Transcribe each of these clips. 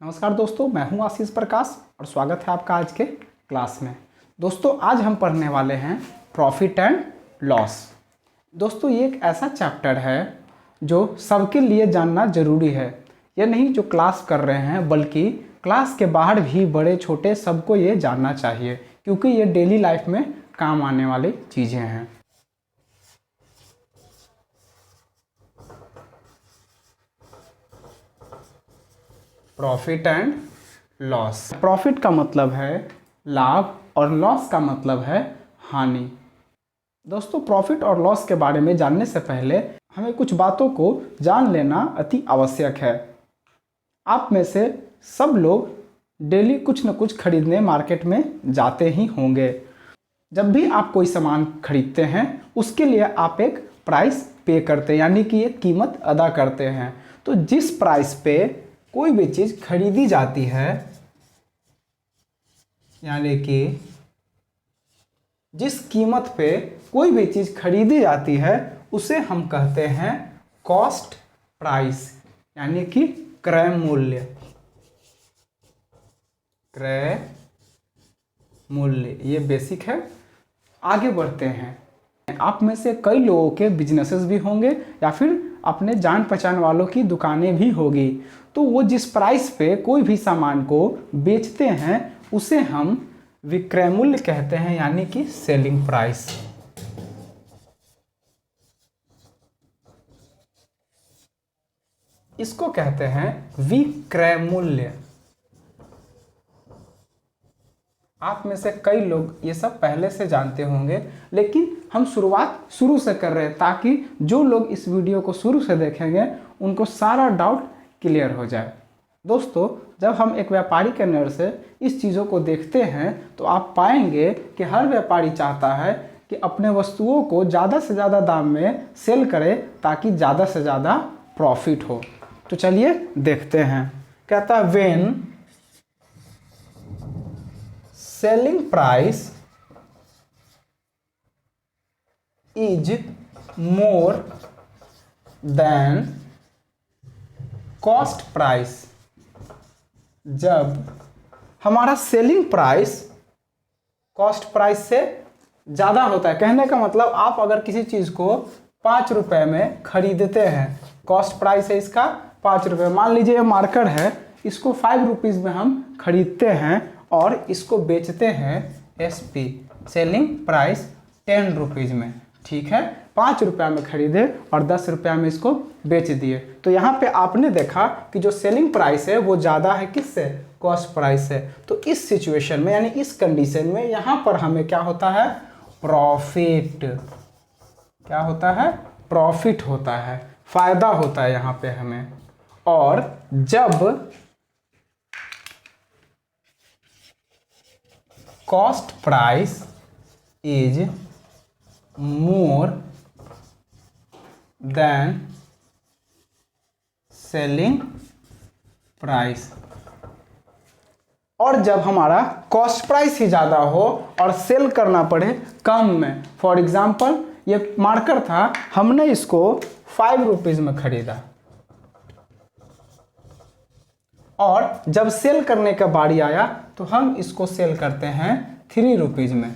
नमस्कार दोस्तों, मैं हूं आशीष प्रकाश और स्वागत है आपका आज के क्लास में। दोस्तों आज हम पढ़ने वाले हैं प्रॉफिट एंड लॉस। दोस्तों ये एक ऐसा चैप्टर है जो सबके लिए जानना ज़रूरी है। ये नहीं जो क्लास कर रहे हैं बल्कि क्लास के बाहर भी बड़े छोटे सबको ये जानना चाहिए, क्योंकि ये डेली लाइफ में काम आने वाली चीज़ें हैं। Profit and loss. प्रॉफिट का मतलब है लाभ और लॉस का मतलब है हानि। दोस्तों प्रॉफिट और लॉस के बारे में जानने से पहले हमें कुछ बातों को जान लेना अति आवश्यक है। आप में से सब लोग डेली कुछ न कुछ खरीदने मार्केट में जाते ही होंगे। जब भी आप कोई सामान खरीदते हैं उसके लिए आप एक प्राइस पे करते हैं, यानी कि एक कीमत अदा करते हैं। तो जिस प्राइस पे कोई भी चीज़ खरीदी जाती है, यानी कि जिस कीमत पे कोई भी चीज़ खरीदी जाती है उसे हम कहते हैं कॉस्ट प्राइस, यानी कि क्रय मूल्य। क्रय मूल्य ये बेसिक है। आगे बढ़ते हैं। आप में से कई लोगों के बिजनेसेस भी होंगे या फिर अपने जान पहचान वालों की दुकानें भी होगी। तो वो जिस प्राइस पे कोई भी सामान को बेचते हैं उसे हम विक्रय मूल्य कहते हैं, यानी कि सेलिंग प्राइस। इसको कहते हैं विक्रय मूल्य। आप में से कई लोग ये सब पहले से जानते होंगे, लेकिन हम शुरुआत शुरू से कर रहे हैं ताकि जो लोग इस वीडियो को शुरू से देखेंगे उनको सारा डाउट क्लियर हो जाए। दोस्तों जब हम एक व्यापारी के नज़र से इस चीज़ों को देखते हैं तो आप पाएंगे कि हर व्यापारी चाहता है कि अपने वस्तुओं को ज़्यादा से ज़्यादा दाम में सेल करे ताकि ज़्यादा से ज़्यादा प्रॉफिट हो। तो चलिए देखते हैं। कहता है when selling price is more than cost price। जब हमारा सेलिंग प्राइस कॉस्ट प्राइस से ज़्यादा होता है, कहने का मतलब आप अगर किसी चीज़ को 5 रुपये में खरीदते हैं, कॉस्ट प्राइस है इसका 5 रुपये। मान लीजिए ये मार्कर है, इसको 5 रुपीज़ में हम खरीदते हैं और इसको बेचते हैं SP सेलिंग प्राइस 10 रुपीज़ में। ठीक है, 5 रुपये में खरीदे और 10 रुपये में इसको बेच दिए। तो यहाँ पे आपने देखा कि जो सेलिंग प्राइस है वो ज़्यादा है किससे? कॉस्ट प्राइस से। तो इस सिचुएशन में यानी इस कंडीशन में यहाँ पर हमें क्या होता है? प्रॉफिट। क्या होता है? प्रॉफिट होता है, फायदा होता है यहाँ पे हमें। और जब cost price is more than selling price। और जब हमारा कॉस्ट प्राइस ही ज़्यादा हो और सेल करना पड़े कम में। फॉर एग्जांपल ये मार्कर था, हमने इसको 5 रुपीज़ में खरीदा और जब सेल करने का बारी आया तो हम इसको सेल करते हैं 3 रुपीज़ में।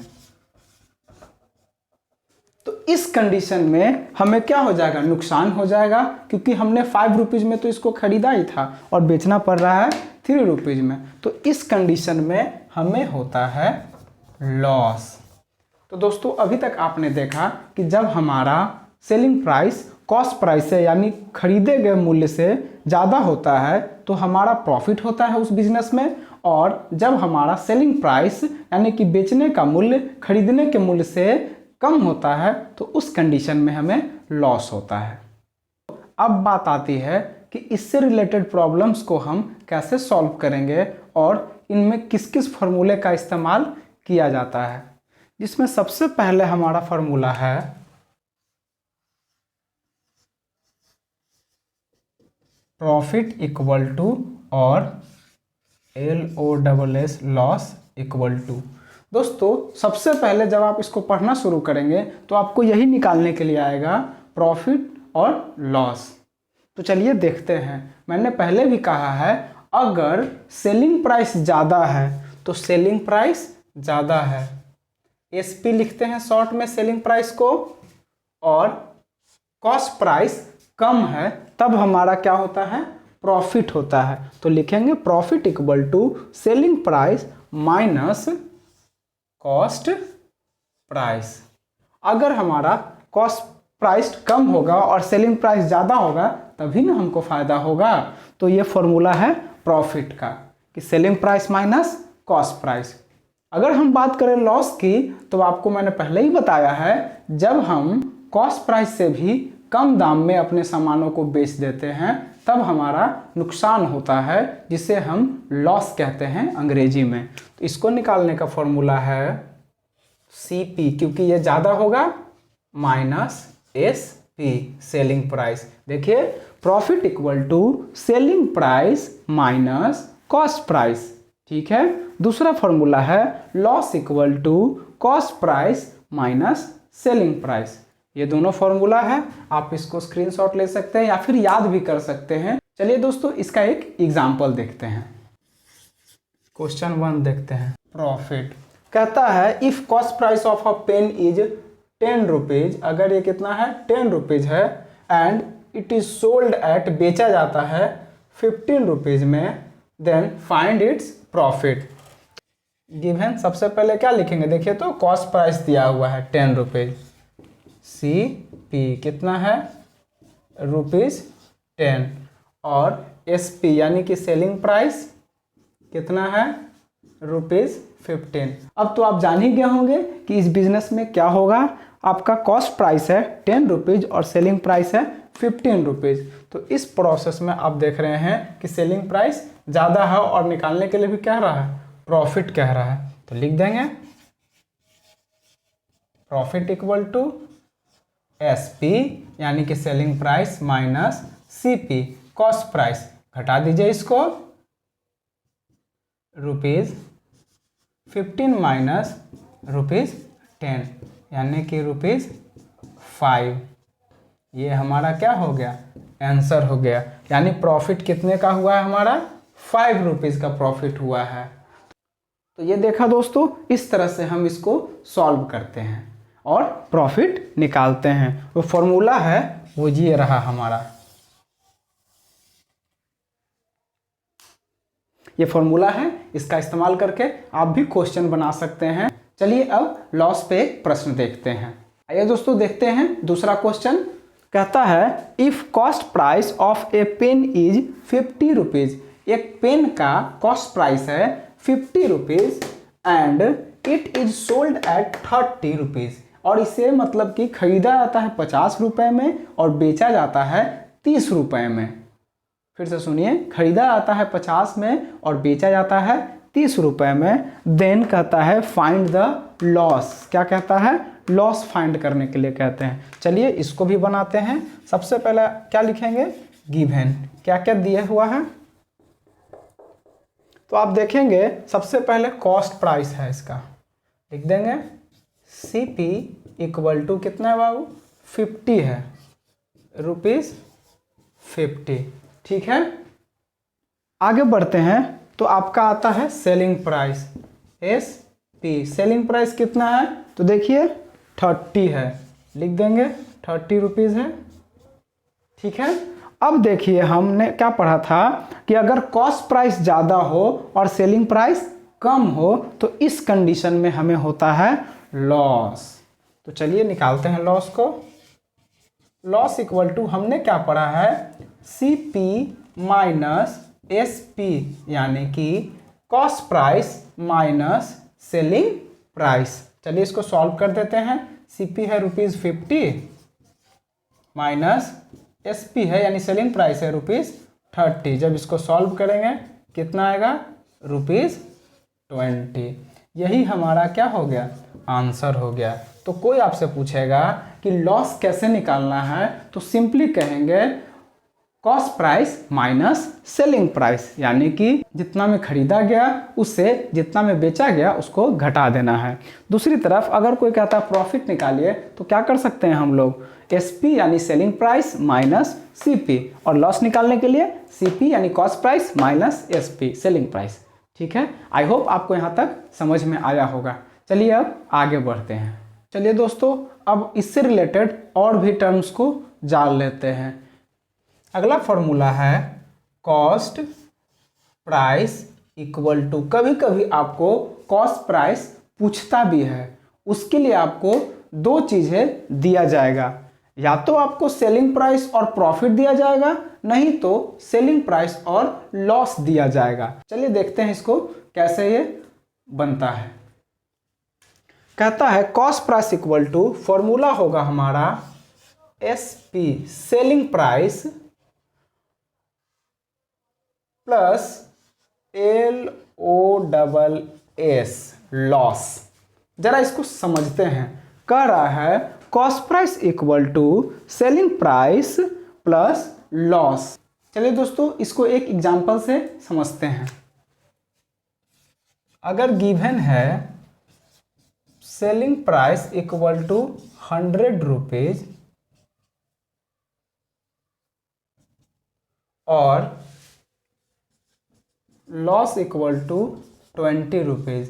तो इस कंडीशन में हमें क्या हो जाएगा? नुकसान हो जाएगा, क्योंकि हमने 5 रुपीज़ में तो इसको खरीदा ही था और बेचना पड़ रहा है 3 रुपीज़ में। तो इस कंडीशन में हमें होता है लॉस। तो दोस्तों अभी तक आपने देखा कि जब हमारा सेलिंग प्राइस कॉस्ट प्राइस से यानी खरीदे गए मूल्य से ज़्यादा होता है तो हमारा प्रॉफिट होता है उस बिजनेस में, और जब हमारा सेलिंग प्राइस यानी कि बेचने का मूल्य खरीदने के मूल्य से कम होता है तो उस कंडीशन में हमें लॉस होता है। अब बात आती है कि इससे रिलेटेड प्रॉब्लम्स को हम कैसे सॉल्व करेंगे और इनमें किस किस फॉर्मूले का इस्तेमाल किया जाता है, जिसमें सबसे पहले हमारा फॉर्मूला है प्रॉफिट इक्वल टू और LOSS लॉस इक्वल टू। दोस्तों सबसे पहले जब आप इसको पढ़ना शुरू करेंगे तो आपको यही निकालने के लिए आएगा प्रॉफिट और लॉस। तो चलिए देखते हैं। मैंने पहले भी कहा है अगर सेलिंग प्राइस ज़्यादा है तो सेलिंग प्राइस ज़्यादा है, एसपी लिखते हैं शॉर्ट में सेलिंग प्राइस को, और कॉस्ट प्राइस कम है तब हमारा क्या होता है, प्रॉफिट होता है। तो लिखेंगे profit equal to selling price minus cost price. अगर हमारा कॉस्ट प्राइस कम होगा और सेलिंग प्राइस ज़्यादा होगा तभी ना हमको फ़ायदा होगा। तो ये फॉर्मूला है प्रॉफिट का कि selling price minus cost price. अगर हम बात करें लॉस की तो आपको मैंने पहले ही बताया है, जब हम कॉस्ट प्राइस से भी कम दाम में अपने सामानों को बेच देते हैं तब हमारा नुकसान होता है, जिसे हम लॉस कहते हैं अंग्रेजी में। तो इसको निकालने का फॉर्मूला है सीपी, क्योंकि ये ज़्यादा होगा, माइनस एसपी सेलिंग प्राइस। देखिए profit equal to selling price minus cost price, ठीक है। दूसरा फॉर्मूला है loss equal to cost price minus selling price. ये दोनों फॉर्मूला है, आप इसको स्क्रीनशॉट ले सकते हैं या फिर याद भी कर सकते हैं। चलिए दोस्तों इसका एक एग्जांपल देखते हैं। क्वेश्चन 1 देखते हैं। प्रॉफिट कहता है if cost price of a pen is 10 rupees, अगर ये कितना है 10 रुपीज है, and it is sold at, बेचा जाता है 15 रुपीज में, then find its profit. Given सबसे पहले क्या लिखेंगे, देखिए तो कॉस्ट प्राइस दिया हुआ है 10 रुपीज, सी पी कितना है रुपीज 10, और एस पी यानी कि सेलिंग प्राइस कितना है रुपीज 15। अब तो आप जान ही गए होंगे कि इस बिजनेस में क्या होगा, आपका कॉस्ट प्राइस है 10 रुपीज और सेलिंग प्राइस है 15 रुपीज। तो इस प्रोसेस में आप देख रहे हैं कि सेलिंग प्राइस ज़्यादा है और निकालने के लिए भी कह रहा है प्रॉफिट कह रहा है। तो लिख देंगे profit equal to S P यानी कि selling price minus C P cost price, घटा दीजिए इसको, रुपीज 15 माइनस रुपीज 10 यानी कि रुपीज 5। ये हमारा क्या हो गया, आंसर हो गया। यानी प्रॉफिट कितने का हुआ है हमारा, 5 रुपीज़ का प्रॉफिट हुआ है। तो ये देखा दोस्तों, इस तरह से हम इसको सॉल्व करते हैं और प्रॉफिट निकालते हैं। वो फॉर्मूला है वो ये रहा हमारा, ये फॉर्मूला है, इसका इस्तेमाल करके आप भी क्वेश्चन बना सकते हैं। चलिए अब लॉस पे एक प्रश्न देखते हैं। आइए दोस्तों देखते हैं दूसरा क्वेश्चन। कहता है if cost price of a pen is 50 rupees, एक पेन का कॉस्ट प्राइस है 50 rupees and it is sold at 30 rupees, और इसे मतलब कि खरीदा जाता है 50 रुपये में और बेचा जाता है 30 रुपये में। फिर से सुनिए, खरीदा जाता है 50 में और बेचा जाता है 30 रुपये में। देन कहता है फाइंड द लॉस, क्या कहता है, लॉस फाइंड करने के लिए कहते हैं। चलिए इसको भी बनाते हैं। सबसे पहले क्या लिखेंगे, गिवन, क्या क्या दिया हुआ है। तो आप देखेंगे सबसे पहले कॉस्ट प्राइस है, इसका लिख देंगे सी पी इक्वल टू कितना है बाबू, 50 है, रुपीज 50, ठीक है। आगे बढ़ते हैं तो आपका आता है selling price, S P, selling price कितना है, तो देखिए 30 है, लिख देंगे 30 रुपीज़ है, ठीक है। अब देखिए हमने क्या पढ़ा था कि अगर कॉस्ट प्राइस ज़्यादा हो और सेलिंग प्राइस कम हो तो इस कंडीशन में हमें होता है लॉस। तो चलिए निकालते हैं लॉस को। लॉस इक्वल टू हमने क्या पढ़ा है, C P minus S P यानी कि cost price minus selling price. चलिए इसको सॉल्व कर देते हैं। सी पी है रुपीज़ 50 माइनस एस पी है यानी सेलिंग प्राइस है रुपीज़ 30। जब इसको सॉल्व करेंगे कितना आएगा, रुपीज़ 20। यही हमारा क्या हो गया, आंसर हो गया। तो कोई आपसे पूछेगा कि लॉस कैसे निकालना है तो सिंपली कहेंगे cost price minus selling price, यानी कि जितना में खरीदा गया उससे जितना में बेचा गया उसको घटा देना है। दूसरी तरफ अगर कोई कहता है प्रॉफिट निकालिए तो क्या कर सकते हैं हम लोग, एसपी यानी सेलिंग प्राइस माइनस सीपी, और लॉस निकालने के लिए सीपी यानी cost price minus SP selling price. ठीक है, आई होप आपको यहाँ तक समझ में आया होगा। चलिए अब आगे बढ़ते हैं। चलिए दोस्तों, अब इससे रिलेटेड और भी टर्म्स को जान लेते हैं। अगला फॉर्मूला है कॉस्ट प्राइस इक्वल टू, कभी कभी आपको कॉस्ट प्राइस पूछता भी है, उसके लिए आपको दो चीज़ें दिया जाएगा, या तो आपको सेलिंग प्राइस और प्रॉफिट दिया जाएगा, नहीं तो सेलिंग प्राइस और लॉस दिया जाएगा। चलिए देखते हैं इसको कैसे ये बनता है। कहता है cost price equal to, formula होगा हमारा SP selling price plus LOSS loss. जरा इसको समझते हैं। कह रहा है cost price equal to selling price plus loss. चलिए दोस्तों, इसको एक एग्जांपल से समझते हैं। अगर गिवन है selling price equal to 100 rupees और लॉस इक्वल टू 20 रुपीज़।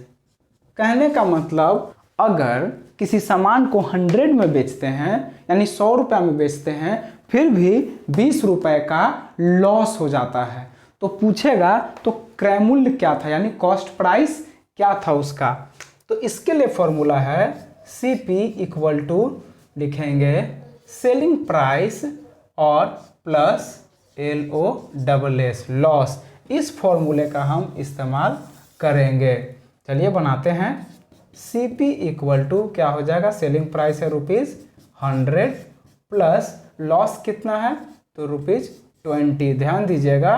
कहने का मतलब अगर किसी सामान को 100 में बेचते हैं यानी 100 रुपये में बेचते हैं, फिर भी 20 रुपये का लॉस हो जाता है, तो पूछेगा तो क्रय मूल्य क्या था, यानी कॉस्ट प्राइस क्या था उसका। तो इसके लिए फॉर्मूला है CP इक्वल टू, लिखेंगे सेलिंग प्राइस और प्लस LOSS लॉस। इस फॉर्मूले का हम इस्तेमाल करेंगे। चलिए बनाते हैं। CP इक्वल टू क्या हो जाएगा, सेलिंग प्राइस है ₹100 प्लस लॉस कितना है तो ₹20। ध्यान दीजिएगा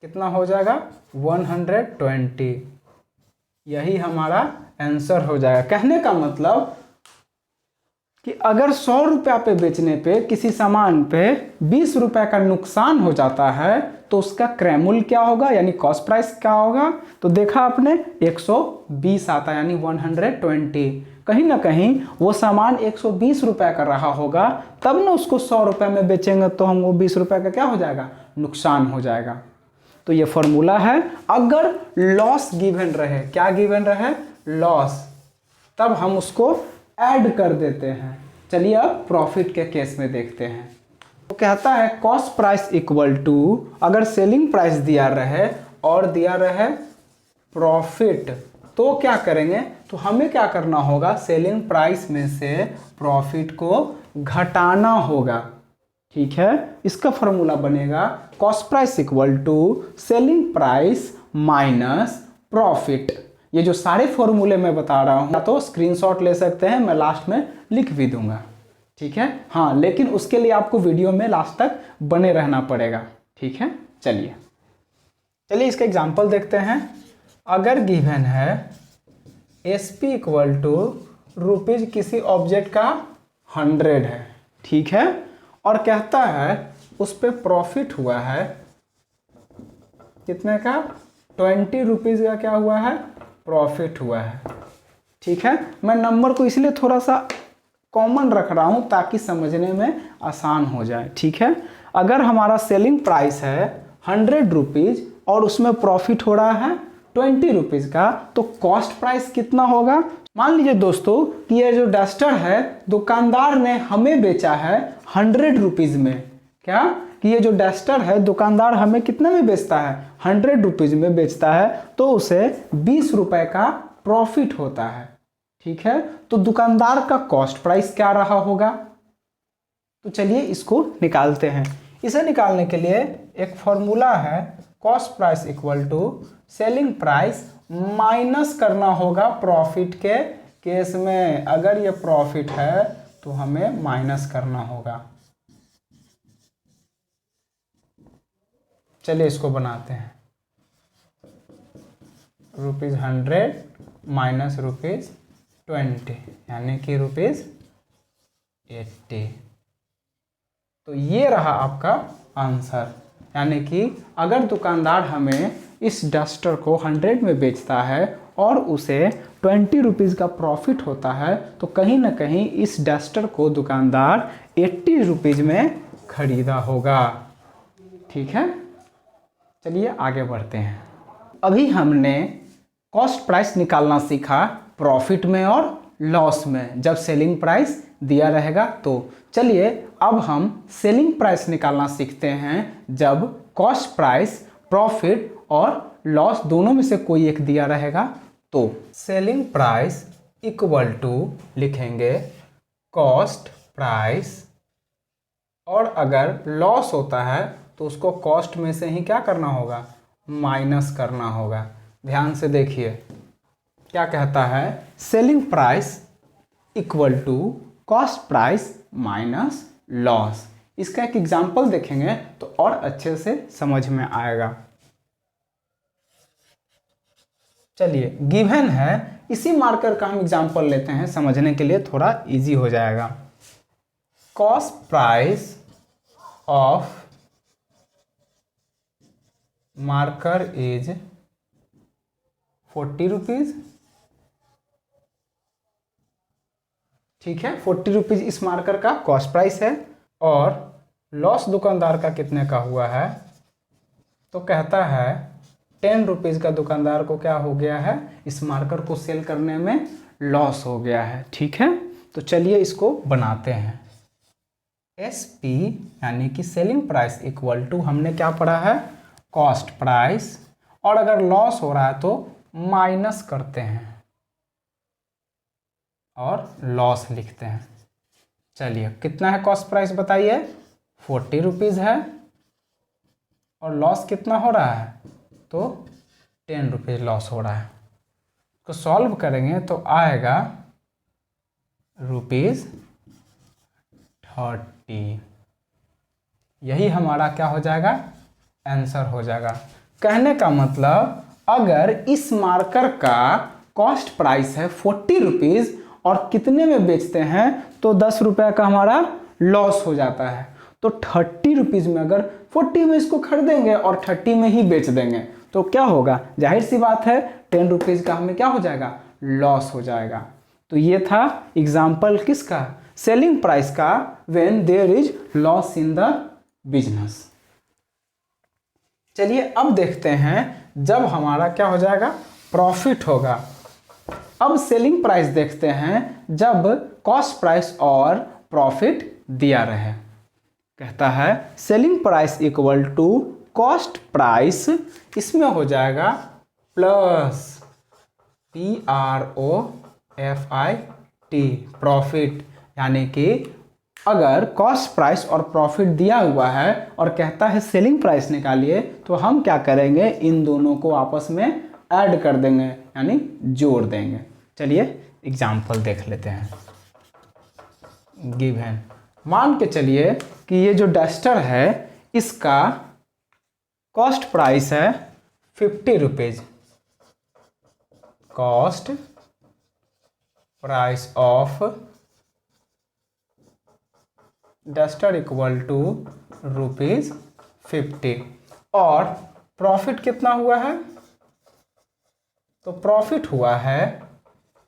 कितना हो जाएगा 120। यही हमारा आंसर हो जाएगा। कहने का मतलब कि अगर 100 रुपया पे बेचने पे किसी सामान पे 20 रुपये का नुकसान हो जाता है तो उसका क्रय मूल्य क्या होगा, यानी कॉस्ट प्राइस क्या होगा। तो देखा आपने 120 आता है यानी 120। कहीं ना कहीं वो सामान 120 रुपये का रहा होगा, तब ना उसको 100 रुपये में बेचेंगे तो हमको 20 रुपये का क्या हो जाएगा, नुकसान हो जाएगा। तो ये फॉर्मूला है। अगर लॉस गिवन रहे, क्या गिवन रहे, लॉस, तब हम उसको ऐड कर देते हैं। चलिए अब प्रॉफिट के केस में देखते हैं। तो कहता है कॉस्ट प्राइस इक्वल टू, अगर सेलिंग प्राइस दिया रहे और दिया रहे प्रॉफिट, तो क्या करेंगे, तो हमें क्या करना होगा, सेलिंग प्राइस में से प्रॉफिट को घटाना होगा। ठीक है, इसका फॉर्मूला बनेगा cost price equal to selling price minus profit. ये जो सारे फॉर्मूले मैं बता रहा हूँ तो स्क्रीनशॉट ले सकते हैं, मैं लास्ट में लिख भी दूंगा। ठीक है, हाँ, लेकिन उसके लिए आपको वीडियो में लास्ट तक बने रहना पड़ेगा। ठीक है, चलिए इसका एग्जांपल देखते हैं। अगर गिवन है SP इक्वल टू रुपीज किसी ऑब्जेक्ट का 100 है, ठीक है, और कहता है उस पर प्रॉफिट हुआ है कितने का, 20 रुपीज़ का क्या हुआ है, प्रॉफिट हुआ है। ठीक है, मैं नंबर को इसलिए थोड़ा सा कॉमन रख रहा हूं ताकि समझने में आसान हो जाए। ठीक है, अगर हमारा सेलिंग प्राइस है 100 रुपीज़ और उसमें प्रॉफिट हो रहा है 20 रुपीज़ का, तो कॉस्ट प्राइस कितना होगा। मान लीजिए दोस्तों कि ये जो डस्टर है दुकानदार ने हमें बेचा है 100 रुपीज़ में, क्या कि ये जो डस्टर है दुकानदार हमें कितने में बेचता है, 100 रुपीज़ में बेचता है, तो उसे 20 रुपये का प्रॉफिट होता है। ठीक है, तो दुकानदार का कॉस्ट प्राइस क्या रहा होगा। तो चलिए इसको निकालते हैं। इसे निकालने के लिए एक फॉर्मूला है cost price equal to selling price minus करना होगा प्रॉफिट के केस में। अगर ये प्रॉफिट है तो हमें माइनस करना होगा। चलिए इसको बनाते हैं। ₹100 माइनस ₹20 यानी कि ₹80। तो ये रहा आपका आंसर। यानी कि अगर दुकानदार हमें इस डस्टर को 100 में बेचता है और उसे 20 रुपीज़ का प्रॉफिट होता है, तो कहीं ना कहीं इस डस्टर को दुकानदार 80 रुपीज़ में खरीदा होगा। ठीक है, चलिए आगे बढ़ते हैं। अभी हमने कॉस्ट प्राइस निकालना सीखा प्रॉफिट में और लॉस में, जब सेलिंग प्राइस दिया रहेगा तो। चलिए अब हम सेलिंग प्राइस निकालना सीखते हैं जब कॉस्ट प्राइस, प्रॉफिट और लॉस दोनों में से कोई एक दिया रहेगा तो। सेलिंग प्राइस इक्वल टू लिखेंगे कॉस्ट प्राइस, और अगर लॉस होता है तो उसको कॉस्ट में से ही क्या करना होगा, माइनस करना होगा। ध्यान से देखिए क्या कहता है, selling price equal to cost price minus loss. इसका एक एग्जांपल देखेंगे तो और अच्छे से समझ में आएगा। चलिए गिवन है, इसी मार्कर का हम एग्जांपल लेते हैं, समझने के लिए थोड़ा इजी हो जाएगा। Cost price of marker is 40 rupees. ठीक है, 40 रुपीज़ इस मार्कर का कॉस्ट प्राइस है। और लॉस दुकानदार का कितने का हुआ है, तो कहता है 10 रुपीज़ का दुकानदार को क्या हो गया है, इस मार्कर को सेल करने में लॉस हो गया है। ठीक है, तो चलिए इसको बनाते हैं। SP यानी कि सेलिंग प्राइस इक्वल टू, हमने क्या पढ़ा है, कॉस्ट प्राइस, और अगर लॉस हो रहा है तो माइनस करते हैं और लॉस लिखते हैं। चलिए कितना है कॉस्ट प्राइस बताइए, 40 रुपीज़ है, और लॉस कितना हो रहा है, तो 10 रुपीज़ लॉस हो रहा है। तो सॉल्व करेंगे तो आएगा ₹30। यही हमारा क्या हो जाएगा, आंसर हो जाएगा। कहने का मतलब अगर इस मार्कर का कॉस्ट प्राइस है 40 रुपीज़ और कितने में बेचते हैं, तो 10 रुपये का हमारा लॉस हो जाता है। तो 30 रुपीज़ में, अगर 40 में इसको खरीदेंगे और 30 में ही बेच देंगे तो क्या होगा, जाहिर सी बात है 10 रुपीज़ का हमें क्या हो जाएगा, लॉस हो जाएगा। तो ये था एग्जाम्पल किसका, सेलिंग प्राइस का, when there is loss in the business. चलिए अब देखते हैं जब हमारा क्या हो जाएगा, प्रॉफिट होगा। अब सेलिंग प्राइस देखते हैं जब कॉस्ट प्राइस और प्रॉफिट दिया रहे। कहता है selling price equal to cost price, इसमें हो जाएगा प्लस PROFIT, प्रॉफिट। यानी कि अगर कॉस्ट प्राइस और प्रॉफिट दिया हुआ है और कहता है सेलिंग प्राइस निकालिए, तो हम क्या करेंगे, इन दोनों को आपस में ऐड कर देंगे, यानी जोड़ देंगे। चलिए एग्जाम्पल देख लेते हैं। गिवन, मान के चलिए कि ये जो डस्टर है इसका कॉस्ट प्राइस है 50 rupees. Cost price of duster equal to ₹50, और प्रॉफिट कितना हुआ है, तो प्रॉफिट हुआ है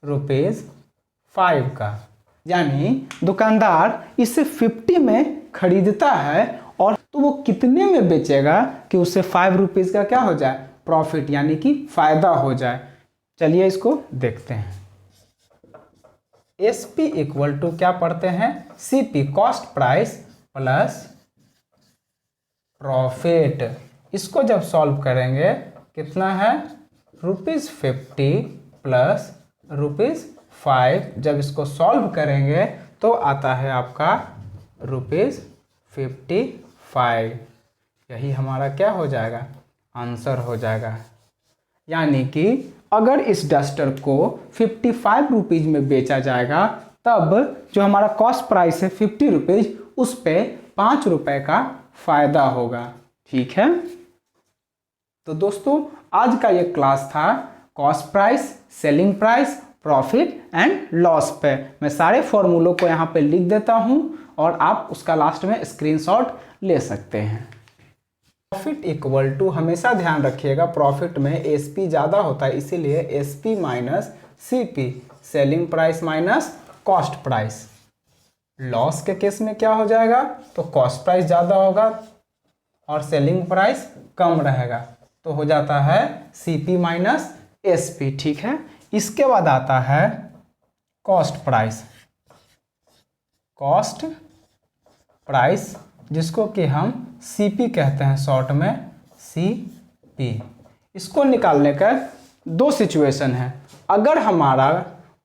₹5 का। यानी दुकानदार इसे 50 में खरीदता है और तो वो कितने में बेचेगा कि उसे 5 रुपीज़ का क्या हो जाए, प्रॉफिट, यानी कि फायदा हो जाए। चलिए इसको देखते हैं। SP इक्वल टू क्या पढ़ते हैं, CP, cost price plus profit. इसको जब सॉल्व करेंगे कितना है, ₹50 प्लस ₹5। जब इसको सॉल्व करेंगे तो आता है आपका ₹55। यही हमारा क्या हो जाएगा, आंसर हो जाएगा। यानी कि अगर इस डस्टर को 55 रुपीज़ में बेचा जाएगा, तब जो हमारा कॉस्ट प्राइस है 50 रुपीज़, उस पे 5 रुपए का फायदा होगा। ठीक है, तो दोस्तों आज का ये क्लास था cost price, selling price, profit and loss पे। मैं सारे फॉर्मूलों को यहाँ पे लिख देता हूँ और आप उसका लास्ट में स्क्रीनशॉट ले सकते हैं। प्रॉफिट इक्वल टू, हमेशा ध्यान रखिएगा प्रॉफिट में एसपी ज़्यादा होता है, इसीलिए SP minus CP, selling price minus cost price. Loss के केस में क्या हो जाएगा, तो कॉस्ट प्राइस ज़्यादा होगा और सेलिंग प्राइस कम रहेगा, तो हो जाता है सीपी माइनस एसपी। ठीक है, इसके बाद आता है कॉस्ट प्राइस। कॉस्ट प्राइस जिसको कि हम सीपी कहते हैं, शॉर्ट में सीपी। इसको निकालने का दो सिचुएशन है। अगर हमारा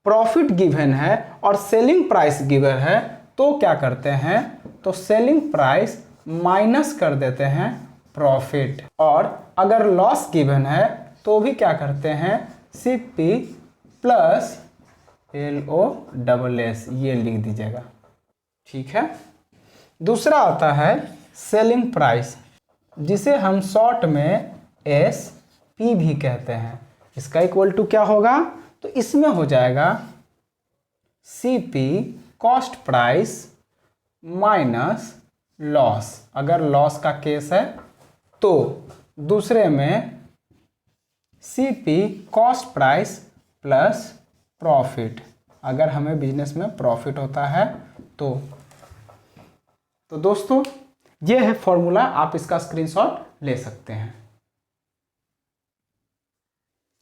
प्रॉफिट गिवन है और सेलिंग प्राइस गिवन है तो क्या करते हैं, तो सेलिंग प्राइस माइनस कर देते हैं प्रॉफिट, और अगर लॉस गिवन है तो भी क्या करते हैं, सीपी प्लस LOSS, ये लिख दीजिएगा। ठीक है, दूसरा आता है सेलिंग प्राइस, जिसे हम शॉर्ट में SP भी कहते हैं। इसका इक्वल टू क्या होगा, तो इसमें हो जाएगा CP cost price minus loss, अगर लॉस का केस है तो। दूसरे में CP cost price plus profit, अगर हमें बिजनेस में प्रॉफिट होता है तो। दोस्तों ये है फॉर्मूला, आप इसका स्क्रीनशॉट ले सकते हैं।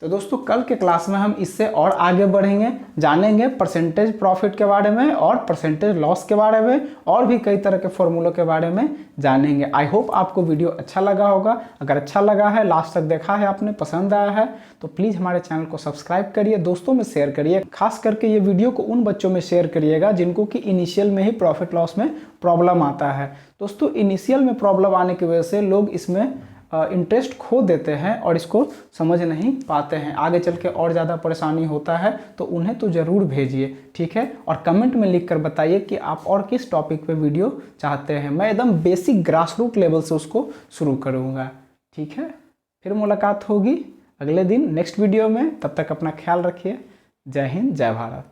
तो दोस्तों कल के क्लास में हम इससे और आगे बढ़ेंगे, जानेंगे परसेंटेज प्रॉफिट के बारे में और परसेंटेज लॉस के बारे में, और भी कई तरह के फॉर्मूलों के बारे में जानेंगे। आई होप आपको वीडियो अच्छा लगा होगा। अगर अच्छा लगा है, लास्ट तक देखा है आपने, पसंद आया है, तो प्लीज़ हमारे चैनल को सब्सक्राइब करिए, दोस्तों में शेयर करिए। खास करके ये वीडियो को उन बच्चों में शेयर करिएगा जिनको कि इनिशियल में ही प्रॉफिट लॉस में प्रॉब्लम आता है। दोस्तों इनिशियल में प्रॉब्लम आने की वजह से लोग इसमें इंटरेस्ट खो देते हैं और इसको समझ नहीं पाते हैं, आगे चल के और ज़्यादा परेशानी होता है, तो उन्हें तो ज़रूर भेजिए। ठीक है, और कमेंट में लिख कर बताइए कि आप और किस टॉपिक पे वीडियो चाहते हैं। मैं एकदम बेसिक ग्रास रूट लेवल से उसको शुरू करूँगा। ठीक है, फिर मुलाकात होगी अगले दिन नेक्स्ट वीडियो में, तब तक अपना ख्याल रखिए। जय हिंद, जय भारत।